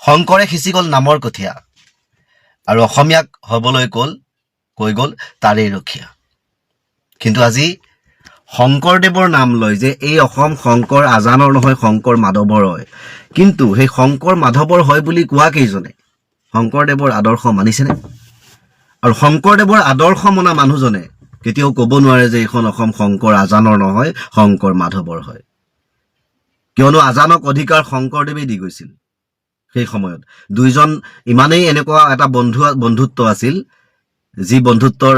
শংকৰে সিঁচি গ'ল নামৰ কঠীয়া আৰু অসমীয়াক হ'বলৈ কৈ গ'ল তাৰেই ৰখীয়া। কিন্তু আজি শংকৰদেৱৰ নাম লয় যে এই অসম শংকৰ আজানৰ নহয়, শংকৰ মাধৱৰ হয়। কিন্তু সেই শংকৰ মাধৱৰ হয় বুলি কোৱা কেইজনে শংকৰদেৱৰ আদৰ্শ মানিছেনে? আৰু শংকৰদেৱৰ আদৰ্শ মনা মানুহজনে কেতিয়াও ক'ব নোৱাৰে যে এইখন অসম শংকৰ আজানৰ নহয়, শংকৰ মাধৱৰ হয়। কিয়নো আজানক অধিকাৰ শংকৰদেৱে দি গৈছিল। সেই সময়ত দুইজন ইমানেই এনেকুৱা এটা বন্ধুত্ব আছিল, যি বন্ধুত্বৰ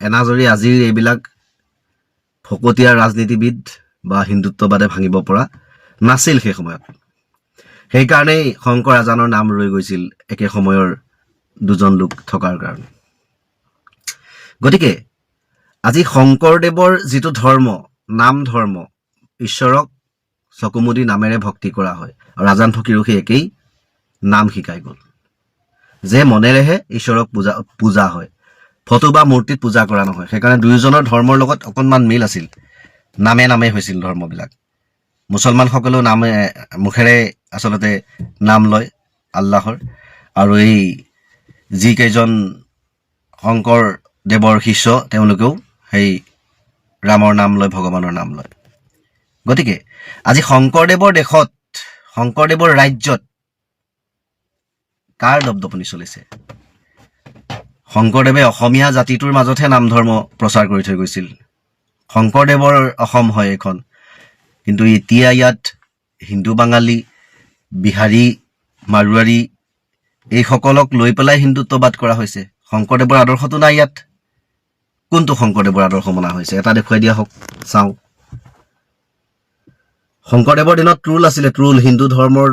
এনাজৰী আজিৰ এইবিলাক ফকতীয়া ৰাজনীতিবিদ বা হিন্দুত্ববাদে ভাঙিব পৰা নাছিল সেই সময়ত। সেইকাৰণেই শংকৰ আজানৰ নাম ৰৈ গৈছিল একে সময়ৰ দুজন লোক থকাৰ কাৰণে। গতিকে আজি শংকৰদেৱৰ যিটো ধৰ্ম, নাম ধৰ্ম, ঈশ্বৰক চকুমুদি নামেৰে ভক্তি কৰা হয়, আৰু আজান ফকীৰো সেই একেই নাম শিকাই গ'ল যে মনেৰেহে ঈশ্বৰক পূজা হয়, ফটো বা মূৰ্তিত পূজা কৰা নহয়। সেইকাৰণে দুয়োজনৰ ধৰ্মৰ লগত অকণমান মিল আছিল, নামে নামে হৈছিল ধৰ্মবিলাক। মুছলমানসকলেও মুখেৰে আচলতে নাম লয় আল্লাহৰ, আৰু এই যিকেইজন শংকৰদেৱৰ শিষ্য তেওঁলোকেও সেই ৰামৰ নাম লয়, ভগৱানৰ নাম লয়। গতিকে আজি শংকৰদেৱৰ দেশত, শংকৰদেৱৰ ৰাজ্যত কাৰ দপদপনি চলিছে? শংকৰদেৱে অসমীয়া জাতিটোৰ মাজতহে নাম ধৰ্ম প্ৰচাৰ কৰি থৈ গৈছিল। শংকৰদেৱৰ অসম হয় এইখন। কিন্তু এতিয়া ইয়াত হিন্দু বাঙালী, বিহাৰী, মাৰোৱাৰী এইসকলক লৈ পেলাই হিন্দুত্ববাদ কৰা হৈছে। শংকৰদেৱৰ আদৰ্শটো নাই ইয়াত। কোনটো শংকৰদেৱৰ আদৰ্শ মনা হৈছে এটা দেখুৱাই দিয়া হওক, চাওঁ। শংকৰদেৱৰ দিনত ট্ৰুল আছিলে, ট্ৰুল হিন্দু ধৰ্মৰ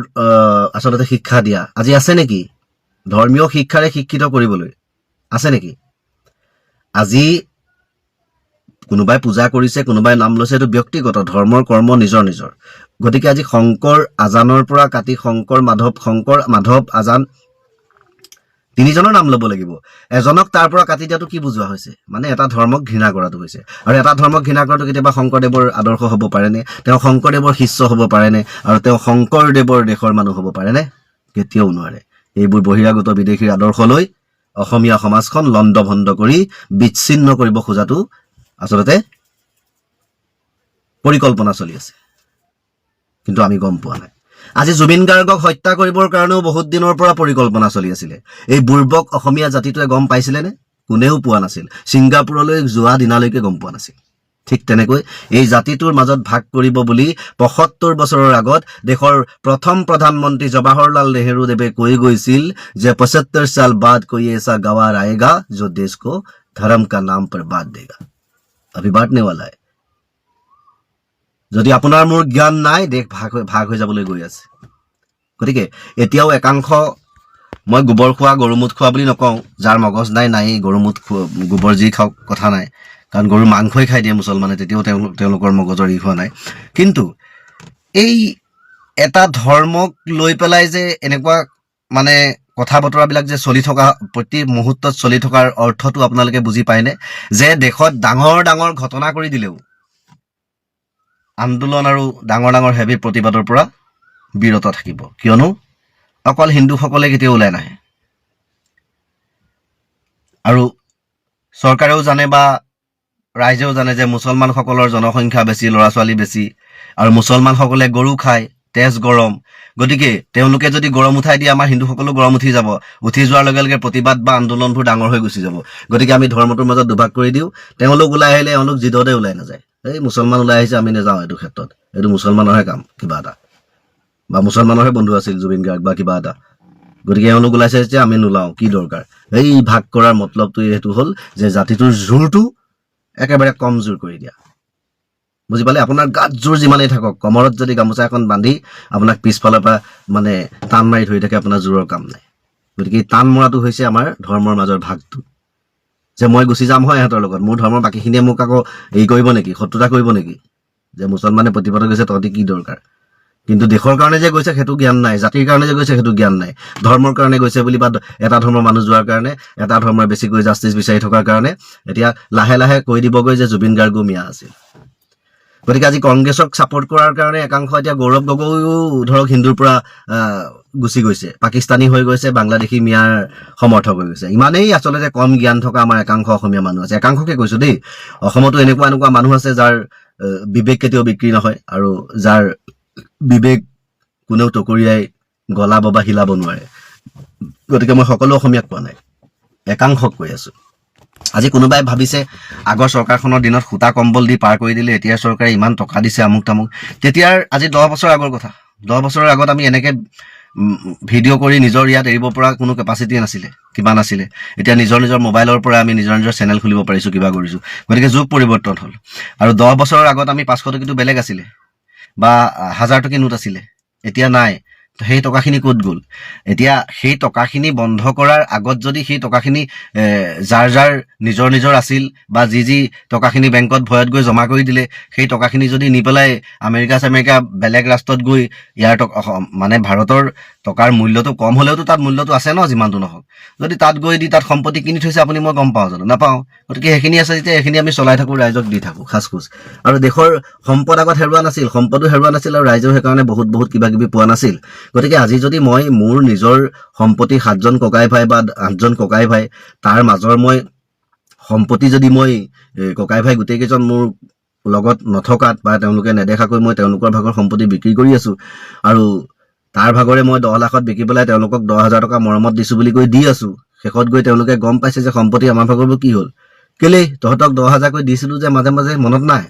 আচলতে শিক্ষা দিয়া। আজি আছে নেকি? ধৰ্মীয় শিক্ষাৰে শিক্ষিত কৰিবলৈ আছে নেকি? আজি কোনোবাই পূজা কৰিছে, কোনোবাই নাম লৈছে, এইটো ব্যক্তিগত, ধৰ্মৰ কৰ্ম নিজৰ নিজৰ। গতিকে আজি শংকৰ আজানৰ পৰা কাটি শংকৰ মাধৱ আজান তিনিজনৰ নাম ল'ব লাগিব। এজনক তাৰ পৰা কাটি দিয়াটো কি বুজোৱা হৈছে? মানে এটা ধৰ্মক ঘৃণা কৰাটো হৈছে। আৰু এটা ধৰ্মক ঘৃণা কৰাটো কেতিয়াবা শংকৰদেৱৰ আদৰ্শ হ'ব পাৰেনে? তেওঁ শংকৰদেৱৰ শিষ্য হ'ব পাৰেনে? আৰু তেওঁ শংকৰদেৱৰ দেশৰ মানুহ হ'ব পাৰেনে? কেতিয়াও নোৱাৰে। এইবোৰ বহিৰাগত বিদেশীৰ আদৰ্শ লৈ অসমীয়া সমাজখন লণ্ডভণ্ড কৰি বিচ্ছিন্ন কৰিব খোজাটো আচলতে পৰিকল্পনা চলি আছে, কিন্তু আমি গম পোৱা নাই। আজি জুবিন গাৰ্গক হত্যা কৰিবৰ কাৰণেও বহুত দিনৰ পৰা পৰিকল্পনা চলি আছিলে। এই বুৰ্বক অসমীয়া জাতিটোৱে গম পাইছিলেনে? কোনেও পোৱা নাছিল। ছিংগাপুৰলৈ যোৱা দিনালৈকে গম পোৱা নাছিল। ঠিক তেনেকৈ এই জাতিটোৰ মাজত ভাগ কৰিব বুলি ৭৫ বছৰৰ আগত দেশৰ প্ৰথম প্ৰধানমন্ত্ৰী জৱাহৰলাল নেহৰু দেৱে কৈ গৈছিল যে ৭৫ সাল বাদ কোই ऐसा गवार आएगा जो देश को धर्म का नाम पर बांट देगा। अभी बांटने वाला है। যদি আপোনাৰ মোৰ জ্ঞান নাই, দেশ ভাগ হৈ যাবলৈ গৈ আছে। গতিকে এতিয়াও একাংশ, মই গোবৰ খোৱা গৰুমুঠ খোৱা বুলি নকওঁ, যাৰ মগজ নাই গৰুমুঠ গোবৰ যি খাওক কথা নাই, কাৰণ গৰুৰ মাংসই খাই দিয়ে মুছলমানে, তেতিয়াও তেওঁলোকৰ মগজৰ ই হোৱা নাই। কিন্তু এই এটা ধৰ্মক লৈ পেলাই যে এনেকুৱা মানে কথা বতৰাবিলাক যে চলি থকা, প্ৰতি মুহূৰ্তত চলি থকাৰ অৰ্থটো আপোনালোকে বুজি পায়নে? যে দেশত ডাঙৰ ডাঙৰ ঘটনা কৰি দিলেও আন্দোলন আৰু ডাঙৰ ডাঙৰ হেভি প্ৰতিবাদৰ পৰা বিৰত থাকিব, কিয়নো অকল হিন্দুসকলে কেতিয়াও ওলাই নাহে। আৰু চৰকাৰেও জানে বা ৰাইজেও জানে যে মুছলমানসকলৰ জনসংখ্যা বেছি, ল'ৰা ছোৱালী বেছি, আৰু মুছলমানসকলে গৰু খায়, তেজ গৰম। গতিকে তেওঁলোকে যদি গৰম উঠাই দিয়ে, আমাৰ হিন্দুসকলো গৰম উঠি যাব। উঠি যোৱাৰ লগে লগে প্ৰতিবাদ বা আন্দোলনবোৰ ডাঙৰ হৈ গুচি যাব। গতিকে আমি ধৰ্মটোৰ মাজত দুভাগ কৰি দিওঁ। তেওঁলোক ওলাই আহিলে এওঁলোক জিদতে ওলাই নাযায়। এই মুছলমান ওলাই আহিছে, আমি নাযাওঁ এইটো ক্ষেত্ৰত, এইটো মুছলমানৰহে কাম কিবা এটা, বা মুছলমানৰহে বন্ধু আছিল জুবিন গাৰ্গ বা কিবা এটা। গতিকে এওঁলোক ওলাইছে যে আমি নোলাওঁ, কি দৰকাৰ? এই ভাগ কৰাৰ মতলবটো এইটো হ'ল যে জাতিটোৰ জোৰটো একেবাৰে কম জোৰ কৰি দিয়া। বুজি পালে? আপোনাৰ গাত জোৰ যিমানেই থাকক, কমৰত যদি গামোচা এখন বান্ধি আপোনাক পিছফালৰ পৰা মানে টান মাৰি ধৰি থাকে, আপোনাৰ জোৰৰ কাম নাই। গতিকে টান মৰাটো হৈছে আমাৰ ধৰ্মৰ মাজৰ ভাগটো, যে মই গুচি যাম হয় ইহঁতৰ লগত, মোৰ ধৰ্মৰ বাকীখিনিয়ে মোক আকৌ হেৰি কৰিব নেকি, শত্ৰুতা কৰিব নেকি, যে মুছলমানে প্ৰতিবাদত গৈছে তহঁতি কি দৰকাৰ? কিন্তু দেশৰ কাৰণে যে গৈছে সেইটো জ্ঞান নাই, জাতিৰ কাৰণে যে গৈছে সেইটো জ্ঞান নাই, ধৰ্মৰ কাৰণে গৈছে বুলি বা এটা ধৰ্মৰ মানুহ যোৱাৰ কাৰণে, এটা ধৰ্মৰ বেছিকৈ জাষ্টিছ বিচাৰি থকাৰ কাৰণে এতিয়া লাহে লাহে কৈ দিবগৈ যে জুবিন গাৰ্গো মিয়া আছিল। গতিকে আজি কংগ্ৰেছক ছাপোৰ্ট কৰাৰ কাৰণে একাংশ এতিয়া গৌৰৱ গগৈও ধৰক হিন্দুৰ পৰা গুচি গৈছে, পাকিস্তানী হৈ গৈছে, বাংলাদেশী মিয়াৰ সমৰ্থক হৈ গৈছে। ইমানেই আচলতে কম জ্ঞান থকা আমাৰ একাংশ অসমীয়া মানুহ আছে। একাংশকে কৈছো দেই, অসমতো এনেকুৱা এনেকুৱা মানুহ আছে যাৰ বিবেক কেতিয়াও বিক্ৰী নহয় আৰু যাৰ বিবেক কোনেও টকৰিয়াই গলাব বা হিলাব নোৱাৰে। গতিকে মই সকলো অসমীয়াক কোৱা নাই, একাংশক কৈ আছো। আজি কোনোবাই ভাবিছে আগৰ চৰকাৰখনৰ দিনত সূতা কম্বল দি পাৰ কৰি দিলে, এতিয়াৰ চৰকাৰে ইমান টকা দিছে আমুক তামুক। তেতিয়াৰ আজি 10 বছৰ আগৰ কথা। 10 বছৰৰ আগত আমি এনেকে ভিডিঅ' কৰি নিজৰ ইয়াত এৰিব পৰা কোনো কেপাচিটি নাছিলে, কিবা নাছিলে। এতিয়া নিজৰ নিজৰ মোবাইলৰ পৰা আমি নিজৰ নিজৰ চেনেল খুলিব পাৰিছো, কিবা কৰিছো। গতিকে যুগ পৰিৱৰ্তন হ'ল। আৰু 10 বছৰৰ আগত আমি 500 টকীটো বেলেগ আছিলে বা 1000 টকী নোট আছিলে, এতিয়া নাই। সেই টকাখিনি ক'ত গ'ল? এতিয়া সেই টকাখিনি বন্ধ কৰাৰ আগত যদি সেই টকাখিনি যাৰ যাৰ নিজৰ নিজৰ আছিল বা যি যি টকাখিনি বেংকত ভয়ত গৈ জমা কৰি দিলে, সেই টকাখিনি যদি নি পেলাই আমেৰিকা বেলেগ ৰাষ্ট্ৰত গৈ ইয়াৰ মানে ভাৰতৰ টকাৰ মূল্যটো কম হ'লেওতো তাত মূল্যটো আছে ন, যিমানটো নহওক। যদি তাত গৈ দি তাত সম্পত্তি কিনি থৈছে, আপুনি মই গম পাওঁ জানো? নাপাওঁ। গতিকে সেইখিনি আছে যেতিয়া এইখিনি আমি চলাই থাকো, ৰাইজক দি থাকো সাজখোজ। আৰু দেশৰ সম্পদ আগত হেৰুৱা নাছিল, সম্পদো হেৰুৱা নাছিল আৰু ৰাইজেও সেইকাৰণে বহুত বহুত কিবা কিবি পোৱা নাছিল। গতিকে আজি যদি মই মোৰ নিজৰ সম্পত্তি 7জন ককাই ভাই বা 8জন ককাই ভাই, তাৰ মাজৰ মই সম্পত্তি যদি মই ককাই ভাই গোটেই কেইজন মোৰ লগত নথকাত বা তেওঁলোকে নেদেখাকৈ মই তেওঁলোকৰ ভাগৰ সম্পত্তি বিক্ৰী কৰি আছো, আৰু তাৰ ভাগৰে মই 10 লাখত বিকি পেলাই তেওঁলোকক 10,000 টকা মৰমত দিছো বুলি কৈ দি আছো। শেষত গৈ তেওঁলোকে গম পাইছে যে সম্পত্তি আমাৰ ভাগৰবোৰ কি হ'ল। কেলেই তহঁতক 10,000 কৈ দিছিলো যে মাজে মাজে, মনত নাই?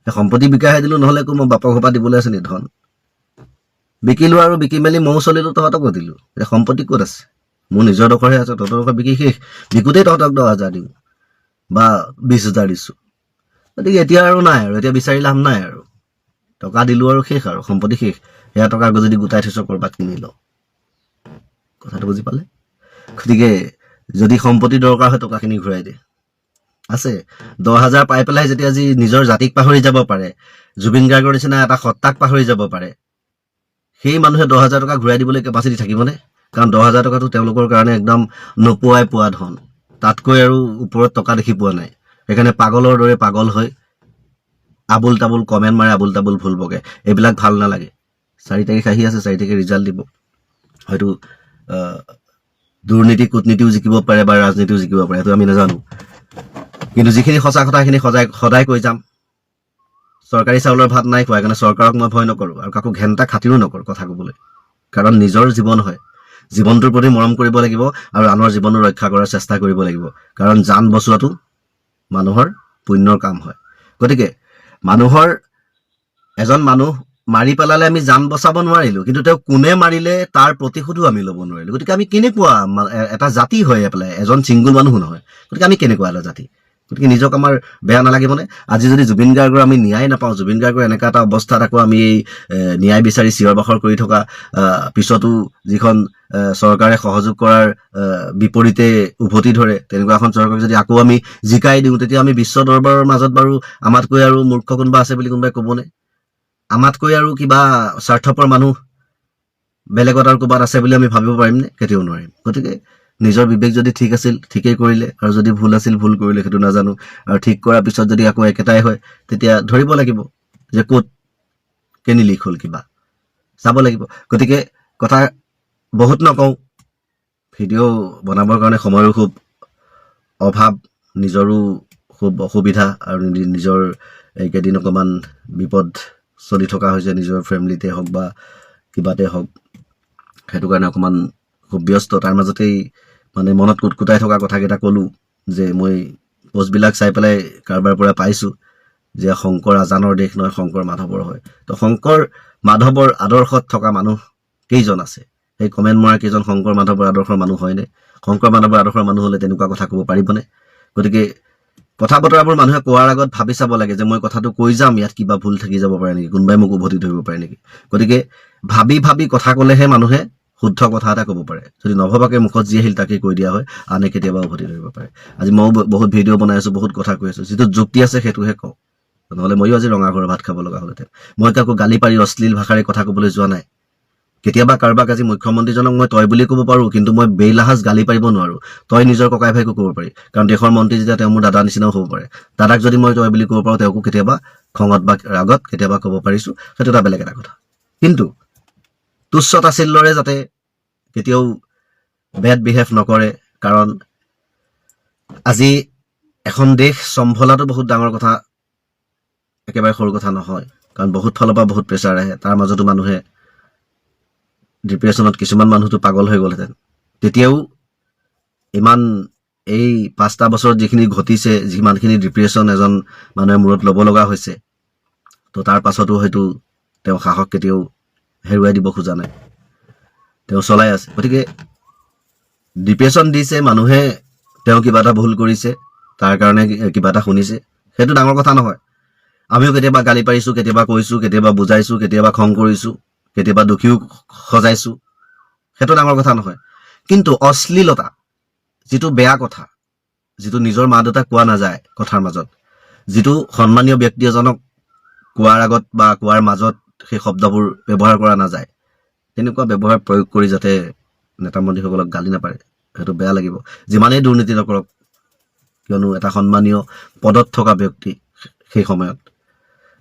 সম্পত্তি বিকাহে দিলো, নহলে একো মই বাপৰ ঘৰপা দিবলৈ আছে নি ধন? বিকিলো আৰু বিকি মেলি ময়ো চলিলো, তহঁতকো দিলো। এতিয়া সম্পত্তি ক'ত আছে? মোৰ নিজৰ ডোখৰহে আছে, তহঁতৰ ডোখৰ বিকি শেষ। বিকুতেই তহঁতক 10,000 দিওঁ বা 20,000 দিছো। গতিকে এতিয়া আৰু নাই, আৰু এতিয়া বিচাৰি লাভ নাই। আৰু টকা দিলো আৰু শেষ, আৰু সম্পত্তি শেষ। সেয়া টকা যদি গোটাই থৈছ ক'ৰবাত কিনি ল। কথাটো বুজি পালে? গতিকে যদি সম্পত্তি দৰকাৰ হয় টকাখিনি ঘূৰাই দে। আছে 10,000 পাই পেলাই যেতিয়া আজি নিজৰ জাতিক পাহৰি যাব পাৰে, জুবিন গাৰ্গৰ নিচিনা এটা সত্তাক পাহৰি যাব পাৰে, সেই মানুহে 10,000 টকা ঘূৰাই দিবলৈ কেপাচিটি থাকিবনে? কাৰণ 10,000 টকাটো তেওঁলোকৰ কাৰণে একদম নোপোৱাই পোৱা ধন। তাতকৈ আৰু ওপৰত টকা দেখি পোৱা নাই। সেইকাৰণে পাগলৰ দৰে পাগল হৈ আবুল তাবুল কমেণ্ট মাৰে, আবুল তাবুল ভুল বকে। এইবিলাক ভাল নালাগে। 4 তাৰিখ আহি আছে, 4 তাৰিখে ৰিজাল্ট দিব। হয়তো দুৰ্নীতি কূটনীতিও জিকিব পাৰে বা ৰাজনীতিও জিকিব পাৰে, সেইটো আমি নাজানো। কিন্তু যিখিনি সঁচা কথা সেইখিনি সদায় কৈ যাম। চৰকাৰী চাউলৰ ভাত নাই খোৱা, কাৰণে চৰকাৰক মই ভয় নকৰো আৰু কাকো ঘেণ্টা খাতিৰো নকৰো কথা ক'বলৈ। কাৰণ নিজৰ জীৱন হয়, জীৱনটোৰ প্ৰতি মৰম কৰিব লাগিব আৰু আনৰ জীৱনো ৰক্ষা কৰাৰ চেষ্টা কৰিব লাগিব। কাৰণ জান বচোৱাটো মানুহৰ পুণ্যৰ কাম হয়। গতিকে এজন মানুহ মাৰি পেলালে আমি জান বচাব নোৱাৰিলো, কিন্তু তেওঁ কোনে মাৰিলে তাৰ প্ৰতিশোধো আমি ল'ব নোৱাৰিলো। গতিকে আমি কেনেকুৱা এটা জাতি হৈ পেলাই, এজন ছিংগুল মানুহো নহয়। গতিকে আমি কেনেকুৱা এটা জাতি? গতিকে নিজক আমাৰ বেয়া নালাগিবনে? আজি যদি জুবিন গাৰ্গৰ আমি ন্যায় নাপাওঁ, জুবিন গাৰ্গৰ এনেকুৱা এটা অৱস্থাত আকৌ আমি এই ন্যায় বিচাৰি চিঞৰ বাখৰ কৰি থকা পিছতো যিখন চৰকাৰে সহযোগ কৰাৰ বিপৰীতে উভতি ধৰে, তেনেকুৱা এখন চৰকাৰক যদি আকৌ আমি জিকাই দিওঁ, তেতিয়া আমি বিশ্ব দৰবাৰৰ মাজত বাৰু আমাতকৈ আৰু মূৰ্খ কোনোবা আছে বুলি কোনোবাই ক'বনে? আমাতকৈ আৰু কিবা স্বাৰ্থপৰ মানুহ বেলেগত আৰু ক'ৰবাত আছে বুলি আমি ভাবিব পাৰিমনে? কেতিয়াও নোৱাৰিম। গতিকে নিজৰ বিবেক যদি ঠিক আছিল, ঠিকেই কৰিলে, আৰু যদি ভুল আছিল, ভুল কৰিলে, সেইটো নাজানো। আৰু ঠিক কৰাৰ পিছত যদি আকৌ একেটাই হয়, তেতিয়া ধৰিব লাগিব যে ক'ত কেনিলিক হ'ল, কিবা চাব লাগিব। গতিকে কথা বহুত নকওঁ, ভিডিঅ' বনাবৰ কাৰণে সময়ৰো খুব অভাৱ, নিজৰো খুব অসুবিধা, আৰু নিজৰ এইকেইদিন অকণমান বিপদ চলি থকা হৈছে, নিজৰ ফেমিলিতে হওক বা কিবাতে হওক। সেইটো কাৰণে অকণমান খুব ব্যস্ত। তাৰ মাজতেই মানে মনত কুটকুটাই থকা কথাকেইটা ক'লোঁ যে মই পোষ্টবিলাক চাই পেলাই কাৰোবাৰ পৰা পাইছোঁ যে শংকৰ আজানৰ দেশ নহয়, শংকৰ মাধৱৰ হয়। তো শংকৰ মাধৱৰ আদৰ্শত থকা মানুহ কেইজন আছে? সেই কমেণ্ট মৰা কেইজন শংকৰ মাধৱৰ আদৰ্শৰ মানুহ হয়নে? শংকৰ মাধৱৰ আদৰ্শৰ মানুহ হ'লে তেনেকুৱা কথা ক'ব পাৰিবনে? গতিকে কথা বতৰাবোৰ মানুহে কোৱাৰ আগত ভাবি চাব লাগে যে মই কথাটো কৈ যাম, ইয়াত কিবা ভুল থাকি যাব পাৰে নেকি, কোনোবাই মোক উভতি ধৰিব পাৰে নেকি। গতিকে ভাবি ভাবি কথা ক'লেহে মানুহে শুদ্ধ কথা এটা ক'ব পাৰে। যদি নভবাকে মুখত যি আহিল তাকে কৈ দিয়া হয়, আনে কেতিয়াবা উভতি ধৰিব পাৰে। আজি ময়ো বহুত ভিডিঅ' বনাই আছো, বহুত কথা কৈ আছো, যিটো যুক্তি আছে সেইটোহে কওঁ। নহ'লে ময়ো আজি ৰঙা ঘৰৰ ভাত খাব লগা হ'লহেঁতেন। মই কাকো গালি পাৰি অশ্লীল ভাষাৰে কথা ক'বলৈ যোৱা নাই। কেতিয়াবা কাৰোবাক আজি মুখ্যমন্ত্ৰীজনক মই তই বুলি ক'ব পাৰোঁ, কিন্তু মই বেইলাহাজ গালি পাৰিব নোৱাৰোঁ। তই নিজৰ ককাই ভাইকো ক'ব পাৰি, কাৰণ দেশৰ মন্ত্ৰী যেতিয়া তেওঁ মোৰ দাদা নিচিনাও হ'ব পাৰে। দাদাক যদি মই তই বুলি ক'ব পাৰোঁ, তেওঁকো কেতিয়াবা খঙত বা ৰাগত কেতিয়াবা ক'ব পাৰিছোঁ, সেইটো এটা বেলেগ এটা কথা। কিন্তু তুচ্ছ তাচিল্যৰে যাতে কেতিয়াও বেড বিহেভ নকৰে, কাৰণ আজি এখন দেশ চম্ভলাটো বহুত ডাঙৰ কথা, একেবাৰে সৰু কথা নহয়। কাৰণ বহুত ফালৰ পৰা বহুত প্ৰেছাৰ আহে, তাৰ মাজতো মানুহে ডিপ্ৰেশ্যনত কিছুমান মানুহতো পাগল হৈ গ'লহেঁতেন। তেতিয়াও ইমান এই 5টা বছৰত যিখিনি ঘটিছে, যিমানখিনি ডিপ্ৰেশ্যন এজন মানুহে মূৰত ল'ব লগা হৈছে, তো তাৰ পাছতো হয়তো তেওঁ সাহস কেতিয়াও হেৰুৱাই দিব খোজা নাই, তেওঁ চলাই আছে। গতিকে ডিপ্ৰেশ্যন দিছে মানুহে, তেওঁ কিবা এটা ভুল কৰিছে, তাৰ কাৰণে কিবা এটা শুনিছে, সেইটো ডাঙৰ কথা নহয়। আমিও কেতিয়াবা গালি পাৰিছোঁ, কেতিয়াবা কৈছোঁ, কেতিয়াবা বুজাইছোঁ, কেতিয়াবা খং কৰিছোঁ, কেতিয়াবা দুখীও সজাইছোঁ, সেইটো ডাঙৰ কথা নহয়। কিন্তু অশ্লীলতা, যিটো বেয়া কথা, যিটো নিজৰ মা দেউতাক কোৱা নাযায় কথাৰ মাজত, যিটো সন্মানীয় ব্যক্তি এজনক কোৱাৰ আগত বা কোৱাৰ মাজত সেই শব্দবোৰ ব্যৱহাৰ কৰা নাযায়, তেনেকুৱা ব্যৱহাৰ প্ৰয়োগ কৰি যাতে নেতা মন্ত্ৰীসকলক গালি নাপাৰে, সেইটো বেয়া লাগিব। যিমানেই দুৰ্নীতি নকৰক, কিয়নো এটা সন্মানীয় পদত থকা ব্যক্তি সেই সময়ত।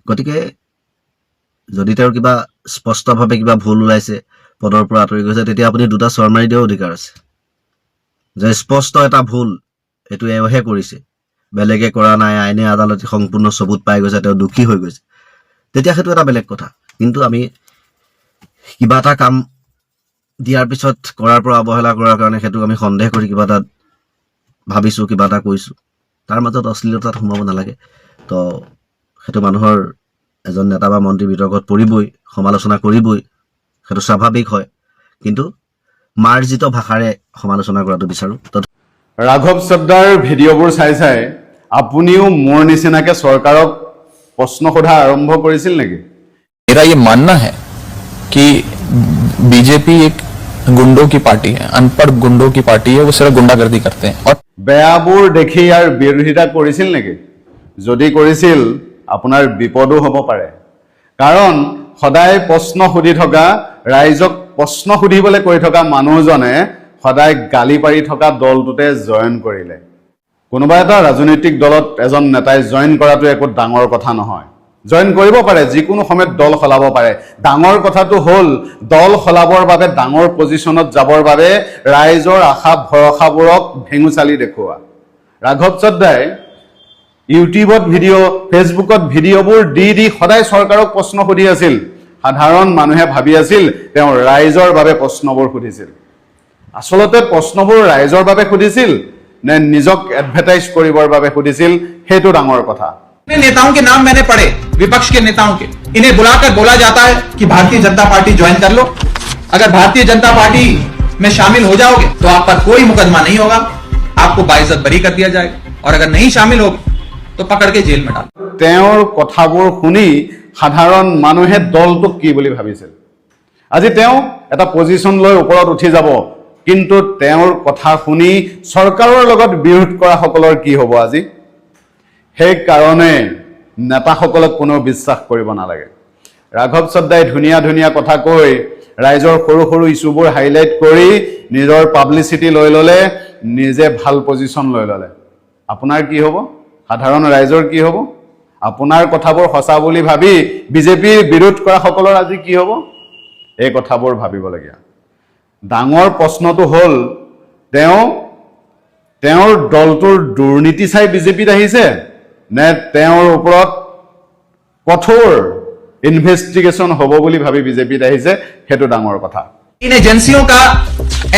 গতিকে যদি তেওঁৰ কিবা স্পষ্টভাৱে কিবা ভুল ওলাইছে, পদৰ পৰা আঁতৰি গৈছে, তেতিয়া আপুনি দুটা চৰ মাৰি দিয়াৰ অধিকাৰ আছে, যে স্পষ্ট এটা ভুল, এইটো এওঁহে কৰিছে, বেলেগে কৰা নাই, আইনে আদালতে সম্পূৰ্ণ চবুত পাই গৈছে, তেওঁ দোষী হৈ গৈছে, তেতিয়া সেইটো এটা বেলেগ কথা। কিন্তু আমি কিবা এটা কাম দিয়াৰ পিছত কৰাৰ পৰা অৱহেলা কৰাৰ কাৰণে সেইটো আমি সন্দেহ কৰি কিবা এটা ভাবিছোঁ, কিবা এটা কৈছোঁ, তাৰ মাজত অশ্লীলতাত সোমাব নালাগে। তো সেইটো মানুহৰ এজন নেতা বা মন্ত্ৰী বিতৰ্কত পৰিবই, সমালোচনা কৰিবই, সেইটো স্বাভাৱিক হয়। কিন্তু মাৰ্জিত ভাষাৰে সমালোচনা কৰাটো বিচাৰোঁ। ৰাঘৱ চদ্দাৰ ভিডিঅ'বোৰ চাই চাই আপুনিও মোৰ নিচিনাকে চৰকাৰক প্ৰশ্ন সোধা আৰম্ভ কৰিছিল নেকি? मेरा ये मानना है कि बीजेपी एक गुंडों की पार्टी है, अनपढ़ गुंडों की पार्टी है, वो सिर्फ गुंडागर्दी करते हैं। और বেয়াবোৰ দেখি ইয়াৰ বিৰোধিতা কৰিছিল নেকি? যদি কৰিছিল, আপোনাৰ বিপদো হ'ব পাৰে। কাৰণ সদায় প্ৰশ্ন সুধি থকা, ৰাইজক প্ৰশ্ন সুধিবলৈ কৈ থকা মানুহজনে সদায় গালি পাৰি থকা দলটোতে জইন কৰিলে। কোনোবা এটা ৰাজনৈতিক দলত এজন নেতাই জইন কৰাটো একো ডাঙৰ কথা নহয়। জইন কৰিব পাৰে, যিকোনো সময়ত দল সলাব পাৰে। ডাঙৰ কথাটো হ'ল দল সলাবৰ বাবে, ডাঙৰ পজিশ্যনত যাবৰ বাবে ৰাইজৰ আশা ভৰসাবোৰক ভেঙুচালি দেখুওৱা। ৰাঘৱ চদ্দাই ইউটিউবত ভিডিঅ', ফেচবুকত ভিডিঅ'বোৰ দি সদায় চৰকাৰক প্ৰশ্ন সুধি আছিল। সাধাৰণ মানুহে ভাবি আছিল তেওঁ ৰাইজৰ বাবে প্ৰশ্নবোৰ সুধিছিল। আচলতে প্ৰশ্নবোৰ ৰাইজৰ বাবে সুধিছিল নে নিজক এডভাৰটাইজ কৰিবৰ বাবে সুধিছিল, সেইটো ডাঙৰ কথা। नेताओं के नाम मैंने पढ़े, विपक्ष के नेताओं के, इन्हें बुलाकर बोला जाता है कि भारतीय जनता पार्टी ज्वाइन कर लो, अगर भारतीय जनता पार्टी में शामिल हो जाओगे तो आप पर कोई मुकदमा नहीं होगा, आपको बाइज्जत बरी कर दिया जाएगा, और अगर नहीं शामिल होगे तो पकड़ के जेल में डाल। তেওঁৰ কথাবোৰ শুনি সাধাৰণ মানুহে দলটোক কি বুলি ভাবিছিল। আজি তেওঁ এটা পজিশন লৈ ওপৰত উঠি যাব, কিন্তু তেওঁৰ কথা শুনি চৰকাৰৰ লগত বিৰোধ কৰা সকলৰ কি হ'ব আজি? সেই কাৰণে নেতাসকলক কোনো বিশ্বাস কৰিব নালাগে। ৰাঘৱ চদ্দাই ধুনীয়া ধুনীয়া কথা কৈ ৰাইজৰ সৰু সৰু ইছ্যুবোৰ হাইলাইট কৰি নিজৰ পাব্লিচিটি লৈ ল'লে, নিজে ভাল পজিশন লৈ ল'লে। আপোনাৰ কি হ'ব? সাধাৰণ ৰাইজৰ কি হ'ব? আপোনাৰ কথাবোৰ সঁচা বুলি ভাবি বিজেপিৰ বিৰোধ কৰা সকলৰ আজি কি হ'ব? এই কথাবোৰ ভাবিবলগীয়া। ডাঙৰ প্ৰশ্নটো হ'ল তেওঁৰ দলটোৰ দুৰ্নীতি চাই বিজেপিত আহিছে নে তেওঁৰ ওপৰত কঠোৰ ইনভেষ্টিগেশ্যন হ'ব বুলি ভাবি বিজেপিত আহিছে, সেইটো ডাঙৰ কথা। इन एजेंसियों का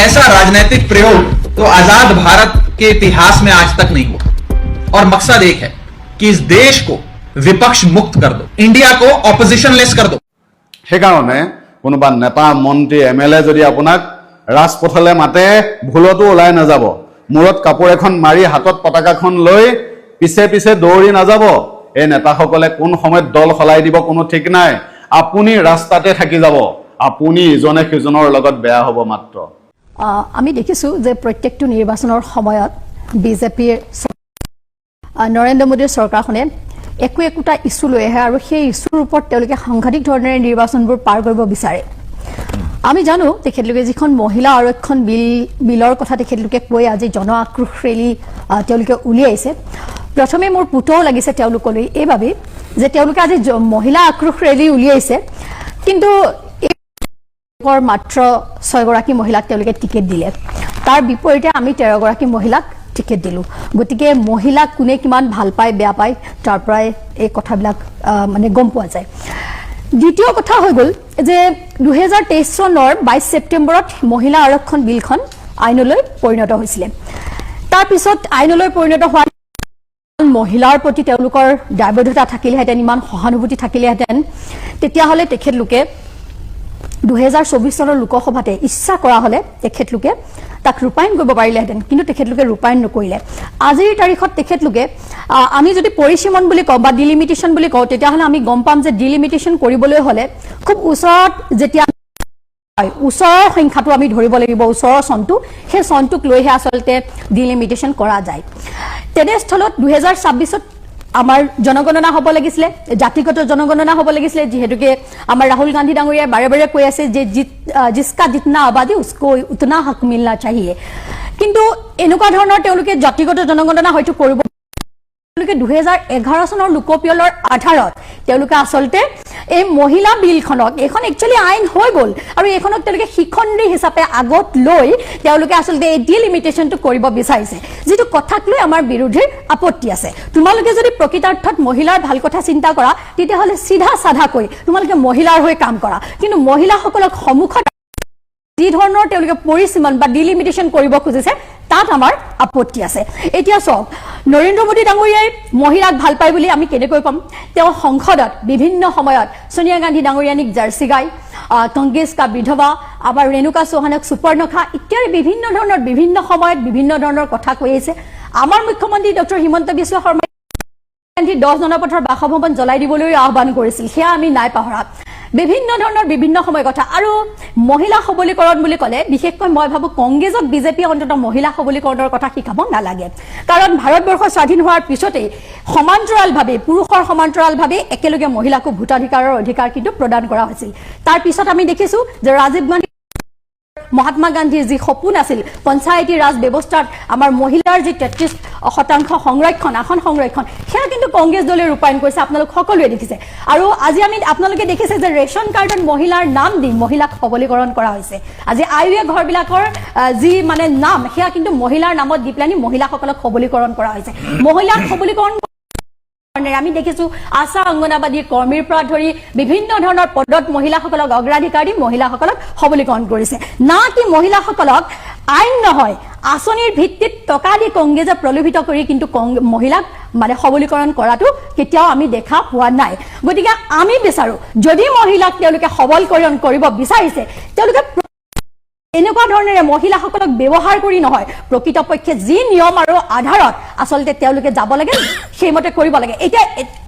ऐसा राजनीतिक प्रयोग तो आजाद भारत के इतिहास में आज तक नहीं हुआ, और मकसद एक है कि इस देश को विपक्ष मुक्त कर दो, इंडिया को ऑपोजिशनलेस कर दो। সেইকাৰণে কোনোবা নেতা মন্ত্ৰী MLA যদি আপোনাক ৰাজপথলৈ মাতে, ভুলতো ওলাই নাযাব। মূৰত কাপোৰ এখন মাৰি হাতত পতাকাখন লৈ পিছে পিছে দৌৰি নাযাব। এই নেতাসকলে কোন সময়ত দল সলাই দিব কোনো ঠিক নাই। আপুনি ৰাস্তাতে থাকি যাব, আপুনি ইজনে সিজনৰ লগত বেয়া হ'ব মাত্ৰ। আমি দেখিছোঁ যে প্ৰত্যেকটো নিৰ্বাচনৰ সময়ত বিজেপিৰ নৰেন্দ্ৰ মোদীৰ চৰকাৰখনে একোটা ইছ্যু লৈ আহে আৰু সেই ইছ্যুৰ ওপৰত তেওঁলোকে সাংঘাতিক ধৰণেৰে নিৰ্বাচনবোৰ পাৰ কৰিব বিচাৰে। আমি জানো তেখেতলোকে যিখন মহিলা আৰক্ষণ বিলৰ কথা তেখেতলোকে কৈ আজি জন আক্ৰোশ ৰেলী তেওঁলোকে উলিয়াইছে প্ৰথমে মোৰ পুতৌ লাগিছে তেওঁলোকলৈ এইবাবে যে তেওঁলোকে আজি মহিলা আক্ৰোশ ৰেলী উলিয়াইছে কিন্তু মাত্ৰ 6 গৰাকী মহিলাক তেওঁলোকে টিকেট দিলে তাৰ বিপৰীতে আমি 13 গৰাকী মহিলাক টিকেট দিলো গতিকে মহিলাক কোনে কিমান ভাল পায় বেয়া পায় তাৰ পৰাই এই কথাবিলাক মানে গম পোৱা যায় দ্বিতীয় কথা হৈ গ'ল যে 2023 চনৰ 22 ছেপ্টেম্বৰত মহিলা আৰক্ষণ বিলখন আইনলৈ পৰিণত হৈছিল তাৰ পিছত আইনলৈ পৰিণত হোৱা মহিলাৰ প্ৰতি তেওঁলোকৰ দায়বদ্ধতা থাকিলেহেঁতেন ইমান সহানুভূতি থাকিলেহেঁতেন তেতিয়াহ'লে তেখেতলোকে 2024 চনৰ লোকসভাতে ইচ্ছা কৰা হলে তেখেতলোকে তাক ৰূপায়ণ কৰিব পাৰিলেহেঁতেন কিন্তু তেখেতলোকে ৰূপায়ণ নকৰিলে আজিৰ তাৰিখত তেখেতলোকে আমি যদি পৰিসীমন বুলি কওঁ বা ডিলিমিটেশ্যন বুলি কওঁ তেতিয়াহ'লে আমি গম পাম যে ডিলিমিটেশ্যন কৰিবলৈ হলে খুব ওচৰত যেতিয়া ওচৰৰ সংখ্যাটো আমি ধৰিব লাগিব ওচৰৰ চনটো সেই চনটোক লৈহে আচলতে ডিলিমিটেশ্যন কৰা যায় তেনেস্থলত 2026ত আমাৰ জনগণনা হ'ব লাগিছিল জাতিগত জনগণনা হ'ব লাগিছিল যেহেতুকে আমাৰ ৰাহুল গান্ধী ডাঙৰীয়াই বাৰে বাৰে কৈ আছে যে जिसका जितना आबादी उसको उतना हक मिलना चाहिए কিন্তু এনেকুৱা ধৰণৰ তেওঁলোকে জাতিগত জনগণনা হয়তো কৰিব তেওঁলোকে 2011 চনৰ লোকপিয়লৰ আধাৰত তেওঁলোকে আচলতে এই মহিলা বিলখনক এখন একচুয়ালি আইন হৈ গ'ল আৰু এখনক তেওঁলোকে শিখণ্ডী হিচাপে আগত লৈ তেওঁলোকে আচলতে এই ডিলিমিটেশ্যনটো কৰিব বিচাৰিছে যেটো কথাক লৈ আমাৰ বিৰোধীৰ আপত্তি আছে তোমালোকে যদি প্ৰকৃতাৰ্থত মহিলাৰ ভাল কথা চিন্তা কৰা তেতিয়াহ'লে সিধা সাধাকৈ তোমালোকে মহিলাৰ হৈ কাম কৰা কিন্তু মহিলাসকলক সন্মুখত যি ধৰণৰ তেওঁলোকে পৰিসীমন বা ডিলিমিটেশ্যন কৰিব খুজিছে তাত আমাৰ আপত্তি আছে এতিয়া চাওক নৰেন্দ্ৰ মোদী ডাঙৰীয়াই মহিলাক ভাল পায় বুলি আমি কেনেকৈ কম তেওঁ সংসদত বিভিন্ন সময়ত সোনিয়া গান্ধী ডাঙৰীয়ানিক জাৰ্চি গাই কংগ্ৰেছ কা বিধৱা আবাৰ ৰেণুকা চৌহানক সুপৰ্ণখা ইত্যাদি বিভিন্ন সময়ত বিভিন্ন ধৰণৰ কথা কৈ আছে আমাৰ মুখ্যমন্ত্ৰী ডক্টৰ হিমন্ত বিশ্ব শৰ্মা গান্ধী 10 জনপথৰ বাসভৱন জ্বলাই দিবলৈ আহ্বান কৰিছিল সেয়া আমি নাই পাহৰা বিভিন্ন ধৰণৰ বিভিন্ন সময় কথা আৰু মহিলা সবলীকৰণ বুলি ক'লে বিশেষকৈ মই ভাবো কংগ্ৰেছক বিজেপি অন্তত মহিলা সবলীকৰণৰ কথা শিকাব নালাগে কাৰণ ভাৰতবৰ্ষ স্বাধীন হোৱাৰ পিছতে সমান্তৰালভাৱে পুৰুষৰ সমান্তৰালভাৱে একেলগে মহিলাকো ভোটাধিকাৰৰ অধিকাৰ কিন্তু প্ৰদান কৰা হৈছিল তাৰ পিছত আমি দেখিছো যে ৰাজীৱ গান্ধী মহাত্মা গান্ধীৰ যি সপোন আছিল পঞ্চায়তী ৰাজ ব্যৱস্থাত আমাৰ মহিলাৰ যি 33% সংৰক্ষণ আসন সংৰক্ষণ সেয়া কিন্তু কংগ্ৰেছ দলে ৰূপায়ণ কৰিছে আপোনালোক সকলোৱে দেখিছে আৰু আজি আমি আপোনালোকে দেখিছে যে ৰেশন কাৰ্ডত মহিলাৰ নাম দি মহিলাক সবলীকৰণ কৰা হৈছে আজি আইয়ে ঘৰবিলাকৰ যি মানে নাম সেয়া কিন্তু মহিলাৰ নামত দি প্লানি মহিলাসকলক সবলীকৰণ কৰা হৈছে মহিলাক সবলীকৰণ আমি দেখিছো আশা অংগনাবাদী কৰ্মীৰ পৰা ধৰি বিভিন্ন ধৰণৰ পদত মহিলাসকলক অগ্ৰাধিকাৰ দি মহিলাসকলক সবলীকৰণ কৰিছে না কি মহিলাসকলক আইন নহয় আসনিৰ ভিত্তিত টকা দি কংগ্ৰেছে প্ৰলোভিত কৰি কিন্তু মহিলাক মানে সবলীকৰণ কৰাটো কেতিয়াও আমি দেখা পোৱা নাই গতিকে আমি বিচাৰো যদি মহিলাক তেওঁলোকে সবলীকৰণ কৰিব বিচাৰিছে তেওঁলোকে এনেকুৱা ধৰণেৰে মহিলাসকলক ব্যৱহাৰ কৰি নহয় প্ৰকৃতপক্ষে যি নিয়ম আৰু আধাৰত আচলতে তেওঁলোকে যাব লাগে সেইমতে কৰিব লাগে এতিয়া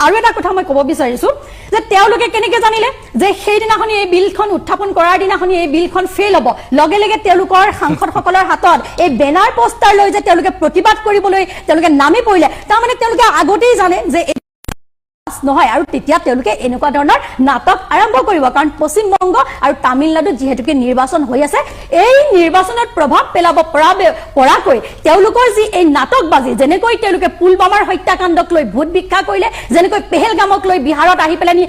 আৰু এটা কথা মই ক'ব বিচাৰিছো যে তেওঁলোকে কেনেকৈ জানিলে যে সেই দিনাখনি এই বিলখন উত্থাপন কৰাৰ দিনাখনি এই বিলখন ফেইল হ'ব লগে লগে তেওঁলোকৰ সাংসদসকলৰ হাতত এই বেনাৰ পোষ্টাৰ লৈ যে তেওঁলোকে প্ৰতিবাদ কৰিবলৈ তেওঁলোকে নামি পৰিলে তাৰমানে তেওঁলোকে আগতেই জানে যে নহয় আৰু তেতিয়া তেওঁলোকে এনেকুৱা ধৰণৰ নাটক আৰম্ভ কৰিব কাৰণ পশ্চিম বংগ আৰু তামিলনাডুত যেহেতুকে নিৰ্বাচন হৈ আছে এই নিৰ্বাচনত প্ৰভাৱ পেলাব পৰাকৈ তেওঁলোকৰ যি এই নাটকবাজি যেনেকৈ তেওঁলোকে পুলৱামাৰ হত্যাকাণ্ডক লৈ ভোট ভিক্ষা কৰিলে যেনেকৈ পেহেলগামক লৈ বিহাৰত আহি পেলানি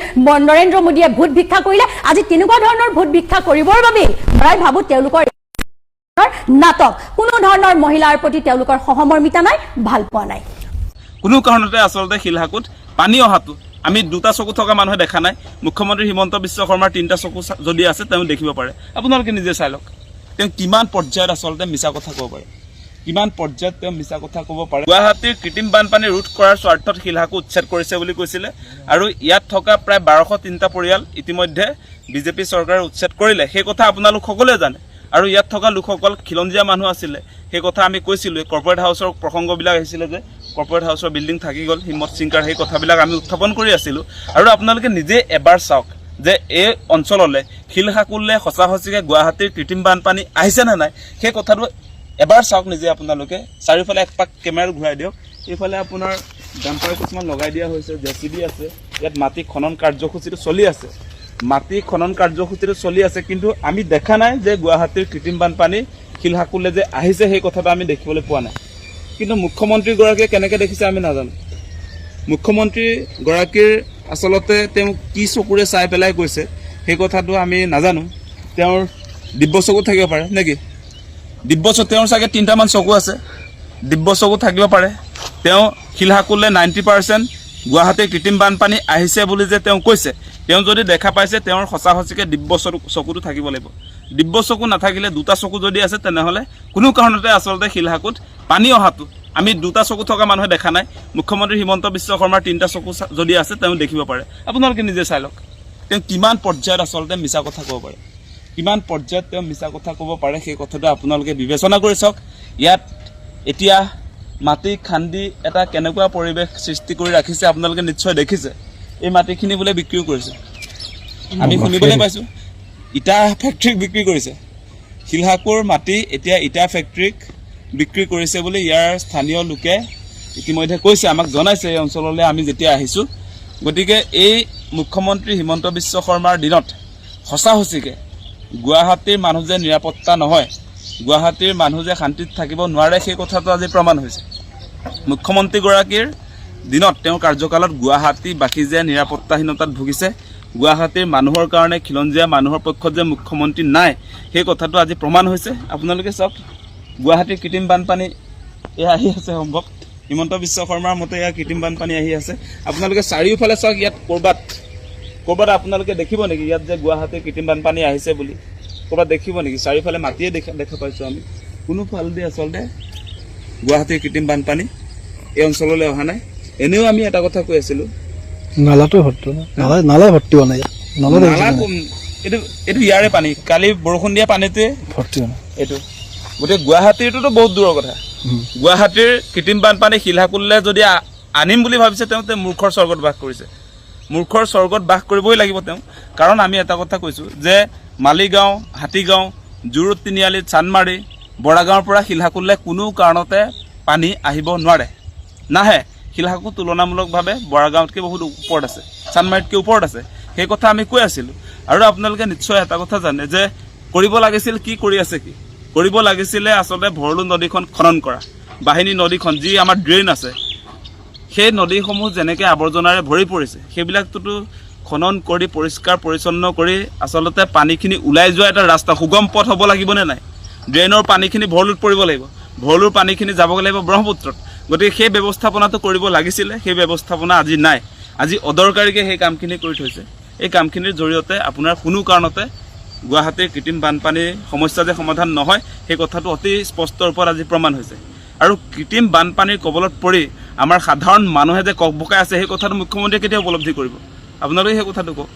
নৰেন্দ্ৰ মোদীয়ে ভোট ভিক্ষা কৰিলে আজি তেনেকুৱা ধৰণৰ ভোট ভিক্ষা কৰিবৰ বাবে মই ভাবো তেওঁলোকৰ নাটক কোনো ধৰণৰ মহিলাৰ প্ৰতি তেওঁলোকৰ সহমৰ্মিতা নাই ভাল পোৱা নাই কোনো কাৰণতে আচলতে শিলহাকুত পানী অহাটো আমি দুটা চকু থকা মানুহে দেখা নাই মুখ্যমন্ত্ৰী হিমন্ত বিশ্ব শৰ্মাৰ তিনিটা চকু যদি আছে তেওঁ দেখিব পাৰে আপোনালোকে নিজে চাই লওক তেওঁ কিমান পৰ্যায়ত আচলতে মিছা কথা ক'ব পাৰে কিমান পৰ্যায়ত তেওঁ মিছা কথা ক'ব পাৰে গুৱাহাটীৰ কৃত্ৰিম বানপানী ৰোধ কৰাৰ স্বাৰ্থত শিলহাকু উচ্ছেদ কৰিছে বুলি কৈছিলে আৰু ইয়াত থকা প্ৰায় 1203টা পৰিয়াল ইতিমধ্যে বিজেপি চৰকাৰে উচ্ছেদ কৰিলে সেই কথা আপোনালোক সকলোৱে জানে আৰু ইয়াত থকা লোকসকল খিলঞ্জীয়া মানুহ আছিলে সেই কথা আমি কৈছিলো কৰ্পৰেট হাউচৰ প্ৰসংগবিলাক আহিছিলে যে কৰ্পৰেট হাউচৰ বিল্ডিং থাকি গ'ল হিম্মত সিংকাৰ সেই কথাবিলাক আমি উত্থাপন কৰি আছিলোঁ আৰু আপোনালোকে নিজে এবাৰ চাওক যে এই অঞ্চললৈ শিলহাকুলৈ সঁচা সঁচিকৈ গুৱাহাটীৰ কৃত্ৰিম বানপানী আহিছে নে নাই সেই কথাটো এবাৰ চাওক নিজে আপোনালোকে চাৰিওফালে এক পাক কেমেৰা ঘূৰাই দিয়ক এইফালে আপোনাৰ ডাম্পাৰ কিছুমান লগাই দিয়া হৈছে জেচিবি আছে ইয়াত মাটি খনন কাৰ্যসূচীটো চলি আছে মাটি খনন কাৰ্যসূচীটো চলি আছে, কিন্তু আমি দেখা নাই যে গুৱাহাটীৰ কৃত্ৰিম বানপানী শিলহাকুলে যে আহিছে সেই কথাটো আমি দেখিবলৈ পোৱা নাই। কিন্তু মুখ্যমন্ত্ৰীগৰাকীয়ে কেনেকৈ দেখিছে আমি নাজানো। মুখ্যমন্ত্ৰীগৰাকীৰ আচলতে তেওঁ কি চকুৰে চাই পেলাই কৈছে সেই কথাটো আমি নাজানো। তেওঁৰ দিব্য চকু থাকিব পাৰে নেকি? তেওঁৰ চাগে 3টামান চকু আছে, দিব্য চকু থাকিব পাৰে। তেওঁ শিলহাকুলে 90% গুৱাহাটীৰ কৃত্ৰিম বানপানী আহিছে বুলি যে তেওঁ কৈছে, তেওঁ যদি দেখা পাইছে তেওঁৰ সঁচা সঁচিকে দিব্য চকুটো থাকিব লাগিব। দিব্য চকু নাথাকিলে 2টা চকু যদি আছে তেনেহ'লে কোনো কাৰণতে আচলতে শিলহাকুত পানী অহাটো আমি 2টা চকু থকা মানুহে দেখা নাই। মুখ্যমন্ত্ৰী হিমন্ত বিশ্ব শৰ্মাৰ 3টা চকু যদি আছে তেওঁ দেখিব পাৰে। আপোনালোকে নিজে চাই লওক তেওঁ কিমান পৰ্যায়ত আচলতে মিছা কথা ক'ব পাৰে, কিমান পৰ্যায়ত তেওঁ মিছা কথা ক'ব পাৰে সেই কথাটো আপোনালোকে বিবেচনা কৰি চাওক। ইয়াত এতিয়া মাটি খান্দি এটা কেনেকুৱা পৰিৱেশ সৃষ্টি কৰি ৰাখিছে আপোনালোকে নিশ্চয় দেখিছে। এই মাটিখিনি বোলে বিক্ৰীও কৰিছে, আমি শুনিবলৈ পাইছোঁ। ইটা ফেক্টৰীক বিক্ৰী কৰিছে, শিলহাকুৰ মাটি এতিয়া ইটা ফেক্টৰীক বিক্ৰী কৰিছে বুলি ইয়াৰ স্থানীয় লোকে ইতিমধ্যে কৈছে, আমাক জনাইছে এই অঞ্চললৈ আমি যেতিয়া আহিছোঁ। গতিকে এই মুখ্যমন্ত্ৰী হিমন্ত বিশ্ব শৰ্মাৰ দিনত সঁচা সঁচিকে গুৱাহাটীৰ মানুহ যে নিৰাপত্তা নহয়, গুৱাহাটীৰ মানুহ যে শান্তিত থাকিব নোৱাৰে সেই কথাটো আজি প্ৰমাণ হৈছে। মুখ্যমন্ত্ৰীগৰাকীৰ দিনত তেওঁৰ কাৰ্যকালত গুৱাহাটীবাসী যে নিৰাপত্তাহীনতাত ভুগিছে, গুৱাহাটীৰ মানুহৰ কাৰণে খিলঞ্জীয়া মানুহৰ পক্ষত যে মুখ্যমন্ত্ৰী নাই সেই কথাটো আজি প্ৰমাণ হৈছে। আপোনালোকে চাওক গুৱাহাটীৰ কৃত্ৰিম বানপানী এয়া আহি আছে, সম্ভৱ হিমন্ত বিশ্ব শৰ্মাৰ মতে এয়া কৃত্ৰিম বানপানী আহি আছে। আপোনালোকে চাৰিওফালে চাওক, ইয়াত ক'ৰবাত আপোনালোকে দেখিব নেকি ইয়াত যে গুৱাহাটীৰ কৃত্ৰিম বানপানী আহিছে বুলি ক'ৰবাত দেখিব নেকি? চাৰিওফালে মাটিয়ে দেখা পাইছোঁ আমি, কোনো ফালেদি আচলতে গুৱাহাটীৰ কৃত্ৰিম বানপানী এই অঞ্চললৈ অহা নাই। এনেও আমি এটা কথা কৈ আছিলোঁ, নালাটো ভৰ্তি নালা ভৰ্তি হোৱা নাই, এইটো ইয়াৰে পানী, কালি বৰষুণ দিয়া পানীটোৱে ভৰ্তি হোৱা নাই এইটো। গতিকে গুৱাহাটীৰটোতো বহুত দূৰৰ কথা। গুৱাহাটীৰ কৃত্ৰিম বানপানী শিলহাকুললৈ যদি আনিম বুলি ভাবিছে তেওঁ মূৰ্খৰ স্বৰ্গত বাস কৰিছে। মূৰ্খৰ স্বৰ্গত বাস কৰিবই লাগিব তেওঁ। কাৰণ আমি এটা কথা কৈছোঁ যে মালিগাঁও, হাতীগাঁও, জুৰুড, তিনিআলি, চান্দমাৰি, বৰাগাঁৱৰ পৰা শিলহাকুললৈ কোনো কাৰণতে পানী আহিব নোৱাৰে, নাহে। শিলহাকু তুলনামূলকভাৱে বৰাগাঁৱতকৈ বহুত ওপৰত আছে, চান্দমাৰিতকৈ ওপৰত আছে, সেই কথা আমি কৈ আছিলোঁ। আৰু আপোনালোকে নিশ্চয় এটা কথা জানে যে কৰিব লাগিছিল, কি কৰি আছে, কি কৰিব লাগিছিলে আচলতে ভৰলু নদীখন খনন কৰা, বাহিনী নদীখন যি আমাৰ ড্ৰেইন আছে, সেই নদীসমূহ যেনেকৈ আৱৰ্জনাৰে ভৰি পৰিছে সেইবিলাকটোতো খনন কৰি পৰিষ্কাৰ পৰিচ্ছন্ন কৰি আচলতে পানীখিনি ওলাই যোৱা এটা ৰাস্তা, সুগম পথ হ'ব লাগিবনে নাই? ড্ৰেইনৰ পানীখিনি ভৰলুত পৰিব লাগিব, ভৰলুৰ পানীখিনি যাব লাগিব ব্ৰহ্মপুত্ৰত। গতিকে সেই ব্যৱস্থাপনাটো কৰিব লাগিছিলে, সেই ব্যৱস্থাপনা আজি নাই। আজি অদৰকাৰীকৈ সেই কামখিনি কৰি থৈছে। এই কামখিনিৰ জৰিয়তে আপোনাৰ কোনো কাৰণতে গুৱাহাটীৰ কৃত্ৰিম বানপানীৰ সমস্যা যে সমাধান নহয় সেই কথাটো অতি স্পষ্ট ৰূপত আজি প্ৰমাণ হৈছে। আৰু কৃত্ৰিম বানপানীৰ কবলত পৰি আমাৰ সাধাৰণ মানুহে যে ককবকাই আছে সেই কথাটো মুখ্যমন্ত্ৰীয়ে কেতিয়া উপলব্ধি কৰিব? আপোনালোকে সেই কথাটো কওক।